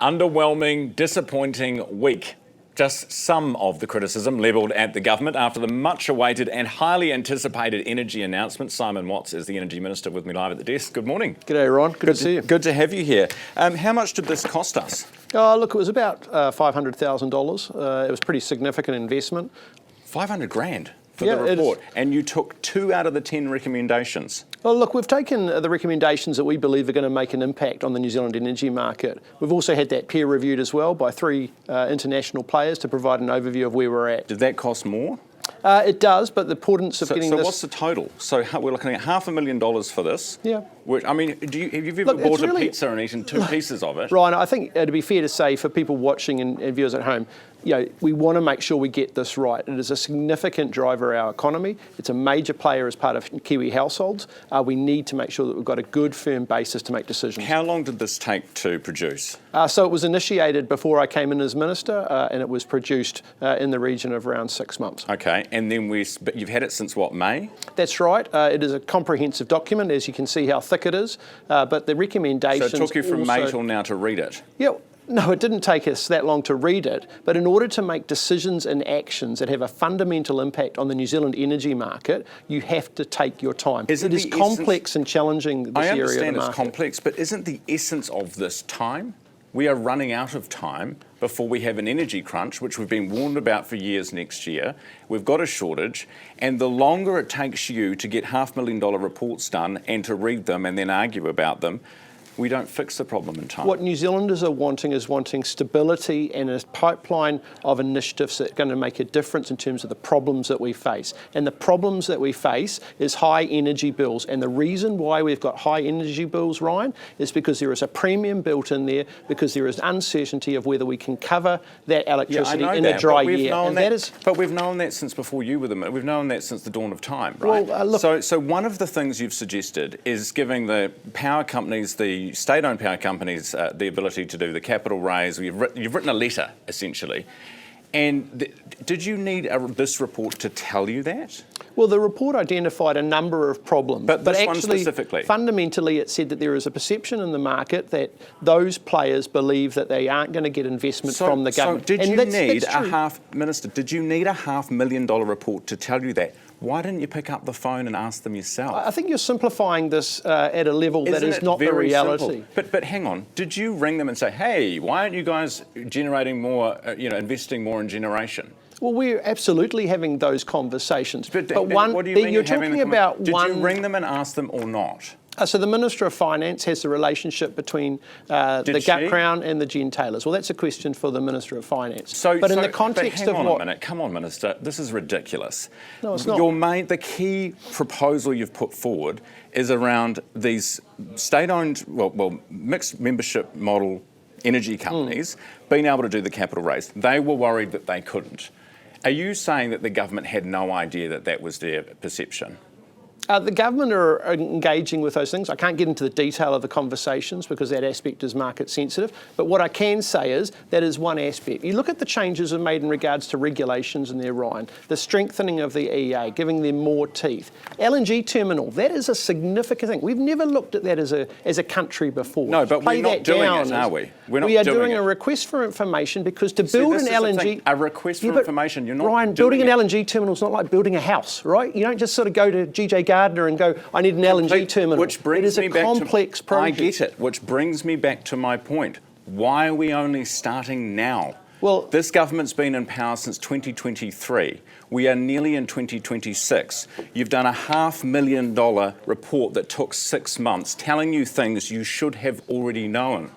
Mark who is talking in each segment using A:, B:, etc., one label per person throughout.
A: Underwhelming, disappointing week. Just some of the criticism levelled at the government after the much-awaited and highly anticipated energy announcement. Simon Watts is the Energy Minister with me live at the desk. Good morning.
B: G'day, Ron. Good to see you.
A: Good to have you here. How much did this cost us?
B: Look, it was about $500,000. It was pretty significant investment.
A: 500 grand for the report, and you took 2 out of the 10 recommendations.
B: Well, look, we've taken the recommendations that we believe are going to make an impact on the New Zealand energy market. We've also had that peer reviewed as well by 3 international players to provide an overview of where we're at.
A: Did that cost more?
B: It does, but the importance of getting this...
A: So what's the total? So we're looking at $500,000 for this.
B: Yeah.
A: Which, I mean, have you ever bought a pizza and eaten 2 pieces of it?
B: Ryan, I think it'd be fair to say for people watching and viewers at home, you know, we want to make sure we get this right. It is a significant driver of our economy. It's a major player as part of Kiwi households. We need to make sure that we've got a good, firm basis to make decisions.
A: How long did this take to produce?
B: So it was initiated before I came in as Minister, and it was produced in the region of around 6 months.
A: Okay, and then but you've had it since what, May?
B: That's right. It is a comprehensive document, as you can see how thick it is, but the recommendations...
A: So it took you from May till now to read it?
B: Yeah. No, it didn't take us that long to read it, but in order to make decisions and actions that have a fundamental impact on the New Zealand energy market, you have to take your time. It is complex and challenging, this area of the market.
A: I understand it's complex, but isn't the essence of this time? We are running out of time before we have an energy crunch, which we've been warned about for years next year. We've got a shortage, and the longer it takes you to get $500,000 reports done and to read them and then argue about them, we don't fix the problem in time.
B: What New Zealanders are wanting is stability and a pipeline of initiatives that are going to make a difference in terms of the problems that we face. And the problems that we face is high energy bills. And the reason why we've got high energy bills, Ryan, is because there is a premium built in there, because there is uncertainty of whether we can cover that electricity in a dry year.
A: But we've known that since before you were the Minister. We've known that since the dawn of time, right? Well, so one of the things you've suggested is giving the power companies, the state-owned power companies, the ability to do the capital raise. You've written a letter, essentially. And did you need this report to tell you that?
B: Well, the report identified a number of problems.
A: But actually, one specifically?
B: Fundamentally, it said that there is a perception in the market that those players believe that they aren't going to get investment from the government.
A: So did you need Minister, did you need a $500,000 report to tell you that? Why didn't you pick up the phone and ask them yourself?
B: I think you're simplifying this at a level that is not the reality.
A: But hang on, did you ring them and say, hey, why aren't you guys generating more, investing more in generation?
B: Well, we're absolutely having those conversations.
A: But what do you mean
B: you're talking about
A: Did you ring them and ask them or not?
B: So the Minister of Finance has the relationship between the Gut Crown and the gentailers. Well, that's a question for the Minister of Finance. But in the context of
A: hang on a minute. Come on, Minister. This is ridiculous.
B: No, it's not.
A: The key proposal you've put forward is around these state-owned, well, mixed membership model energy companies being able to do the capital raise. They were worried that they couldn't. Are you saying that the government had no idea that that was their perception?
B: The government are engaging with those things. I can't get into the detail of the conversations because that aspect is market sensitive. But what I can say is that is one aspect. You look at the changes that are made in regards to regulations in there, Ryan, the strengthening of the EA, giving them more teeth. LNG terminal, that is a significant thing. We've never looked at that as a country before.
A: No, but we're not doing it, are we?
B: We are doing a request for information because to build an LNG...
A: A request for information, you're not
B: Ryan, building an LNG terminal is not like building a house, right? You don't just sort of go to GJ Gardner and go, I need an LNG terminal.
A: Which brings
B: it is a complex project.
A: I get it, which brings me back to my point. Why are we only starting now?
B: Well,
A: this government's been in power since 2023. We are nearly in 2026. You've done a $500,000 report that took 6 months, telling you things you should have already known.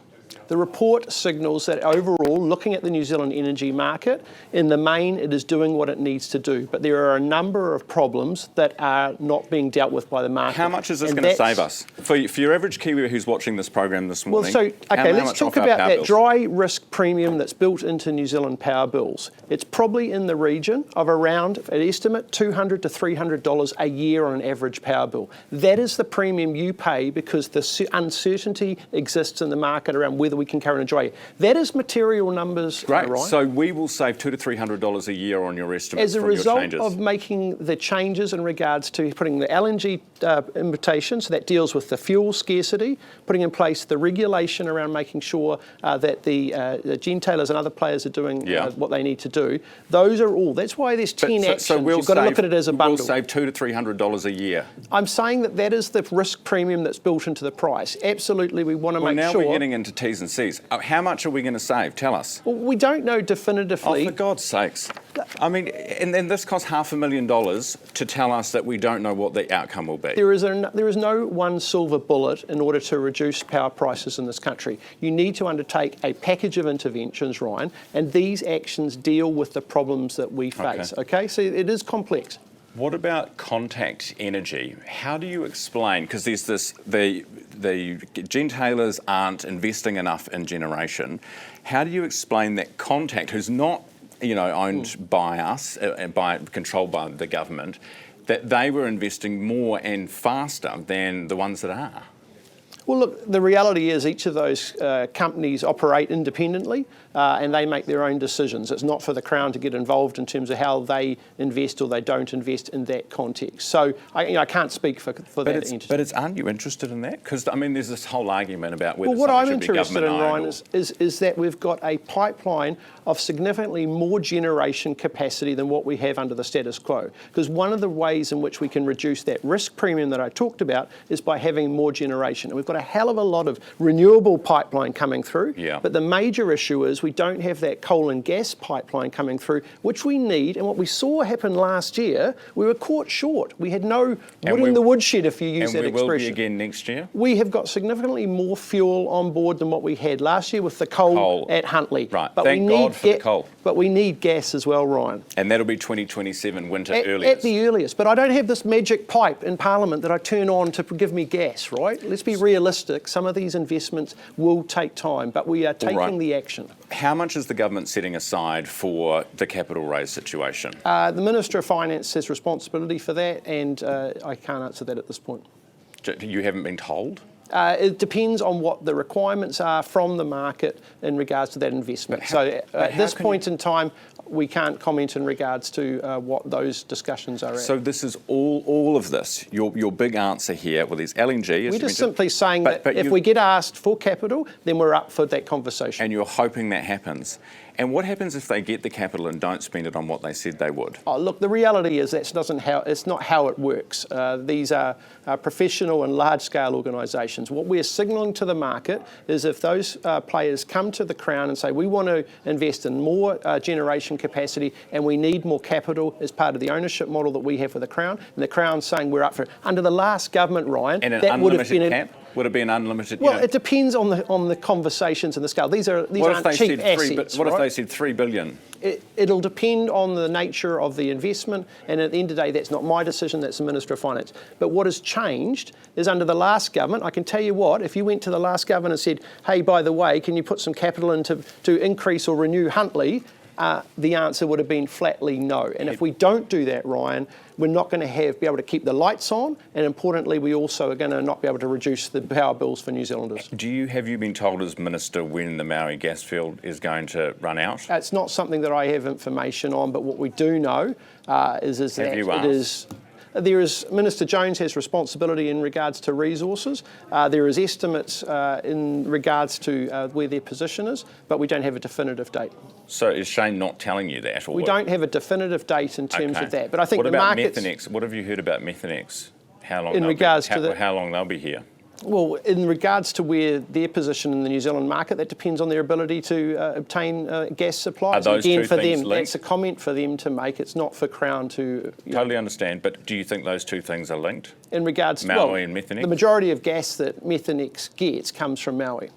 B: The report signals that overall, looking at the New Zealand energy market, in the main it is doing what it needs to do. But there are a number of problems that are not being dealt with by the market.
A: How much is this going to save us? For your average Kiwi who's watching this program this morning,
B: let's talk about that dry risk premium that's built into New Zealand power bills. It's probably in the region of around, an estimate, $200 to $300 a year on an average power bill. That is the premium you pay because the uncertainty exists in the market around whether we can carry on enjoying. That is material numbers,
A: Great.
B: Ryan.
A: So we will save $200 to $300 a year on your estimates
B: as a
A: from your
B: result
A: changes.
B: of making the changes in regards to putting the LNG invitation, so that deals with the fuel scarcity, putting in place the regulation around making sure that the gentailers and other players are doing what they need to do. Those are all. That's why there's 10 actions.
A: So
B: You've got to look at it as a bundle.
A: We'll save $200 to $300 a year.
B: I'm saying that is the risk premium that's built into the price. Absolutely, we want to make
A: now
B: sure.
A: We're getting into T's and C's. How much are we going to save? Tell us.
B: Well, we don't know definitively.
A: Oh, for God's sakes. I mean, and this costs $500,000 to tell us that we don't know what the outcome will be.
B: There is no one silver bullet in order to reduce power prices in this country. You need to undertake a package of interventions, Ryan, and these actions deal with the problems that we face. Okay? So it is complex.
A: What about contact energy? How do you explain, because there's this, the gentailers aren't investing enough in generation. How do you explain that Contact, who's not owned by us, controlled by the government, that they were investing more and faster than the ones that are?
B: Well, look, the reality is each of those companies operate independently and they make their own decisions. It's not for the Crown to get involved in terms of how they invest or they don't invest in that context. So I can't speak for that entity.
A: But aren't you interested in that? Because, I mean, there's this whole argument about whether
B: what I'm
A: should be
B: interested in, Ryan,
A: or...
B: is that we've got a pipeline of significantly more generation capacity than what we have under the status quo. Because one of the ways in which we can reduce that risk premium that I talked about is by having more generation. And we've got a hell of a lot of renewable pipeline coming through.
A: Yeah.
B: But the major issue is we don't have that coal and gas pipeline coming through, which we need. And what we saw happen last year, we were caught short. We had no wood in the woodshed, if you use that expression.
A: And we will be again next year?
B: We have got significantly more fuel on board than what we had last year with the coal. At Huntly.
A: Right,
B: but
A: thank God for the coal.
B: But we need gas as well, Ryan.
A: And that'll be 2027 winter earliest.
B: At the earliest. But I don't have this magic pipe in Parliament that I turn on to give me gas, right? Let's be realistic. Some of these investments will take time, but we are taking the action.
A: How much is the government setting aside for the capital raise situation?
B: The Minister of Finance has responsibility for that, and I can't answer that at this point.
A: You haven't been told?
B: It depends on what the requirements are from the market in regards to that investment. So at this point in time, we can't comment in regards to what those discussions are at.
A: So this is all of this. Your big answer here, well, there's LNG.
B: We're just simply saying that if we get asked for capital, then we're up for that conversation.
A: And you're hoping that happens. And what happens if they get the capital and don't spend it on what they said they would?
B: Oh, look, the reality is it's not how it works. These are professional and large-scale organisations. What we're signalling to the market is if those players come to the Crown and say, we want to invest in more generation capacity and we need more capital as part of the ownership model that we have with the Crown, and the Crown's saying we're up for it. Under the last government, Ryan,
A: and
B: that would have been
A: cap? Would it be an unlimited?
B: Well, it depends on the conversations and the scale. These aren't cheap assets.
A: What if they said $3 billion?
B: It'll depend on the nature of the investment, and at the end of the day, that's not my decision, that's the Minister of Finance. But what has changed is under the last government, I can tell you what, if you went to the last government and said, hey, by the way, can you put some capital in to increase or renew Huntly, the answer would have been flatly no. And if we don't do that, Ryan, we're not going to be able to keep the lights on, and importantly, we also are going to not be able to reduce the power bills for New Zealanders.
A: Have you been told as Minister when the Maui gas field is going to run out?
B: It's not something that I have information on, but what we do know is that it is... Minister Jones has responsibility in regards to resources. There is estimates in regards to where their position is, but we don't have a definitive date.
A: So is Shane not telling you that? Or
B: we don't have a definitive date in terms of that. But I think
A: what
B: the
A: about
B: markets...
A: Methanex? What have you heard about Methanex? How long they'll be here?
B: Well, in regards to where their position in the New Zealand market, that depends on their ability to obtain gas supplies.
A: Are those
B: Again,
A: two
B: for
A: things
B: them,
A: linked?
B: that's a comment for them to make. It's not for Crown to...
A: Totally understand, but do you think those two things are linked?
B: In regards to
A: Maui and Methanex?
B: The majority of gas that Methanex gets comes from Maui.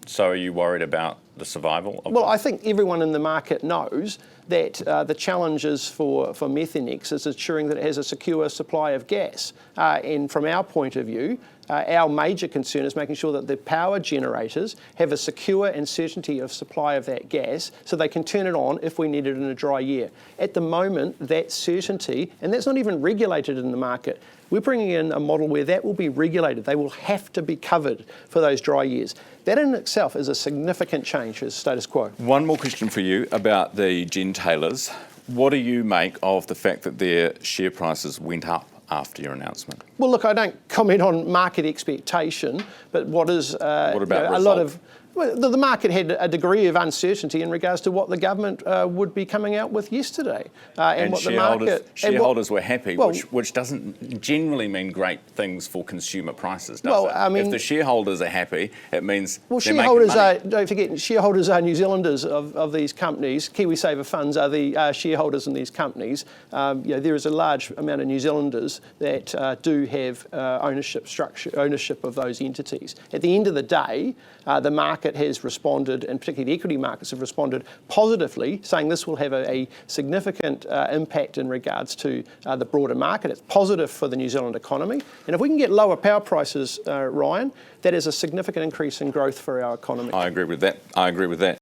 A: So are you worried about the survival of
B: I think everyone in the market knows that the challenges for Methanex is ensuring that it has a secure supply of gas. And from our point of view, our major concern is making sure that the power generators have a secure and certainty of supply of that gas so they can turn it on if we need it in a dry year. At the moment, that certainty, and that's not even regulated in the market, we're bringing in a model where that will be regulated. They will have to be covered for those dry years. That in itself is a significant change to the status quo.
A: One more question for you about the gentailers. What do you make of the fact that their share prices went up after your announcement?
B: Well, look, I don't comment on market expectation, but what is
A: what about
B: a lot of... Well, the market had a degree of uncertainty in regards to what the government would be coming out with yesterday.
A: And
B: what
A: shareholders were happy, which doesn't generally mean great things for consumer prices, does it?
B: I mean,
A: if the shareholders are happy, it means
B: shareholders are, don't forget, shareholders are New Zealanders of these companies. KiwiSaver funds are the shareholders in these companies. There is a large amount of New Zealanders that do have ownership of those entities. At the end of the day, the market has responded, and particularly the equity markets have responded positively, saying this will have a significant impact in regards to the broader market. It's positive for the New Zealand economy. And if we can get lower power prices, Ryan, that is a significant increase in growth for our economy.
A: I agree with that.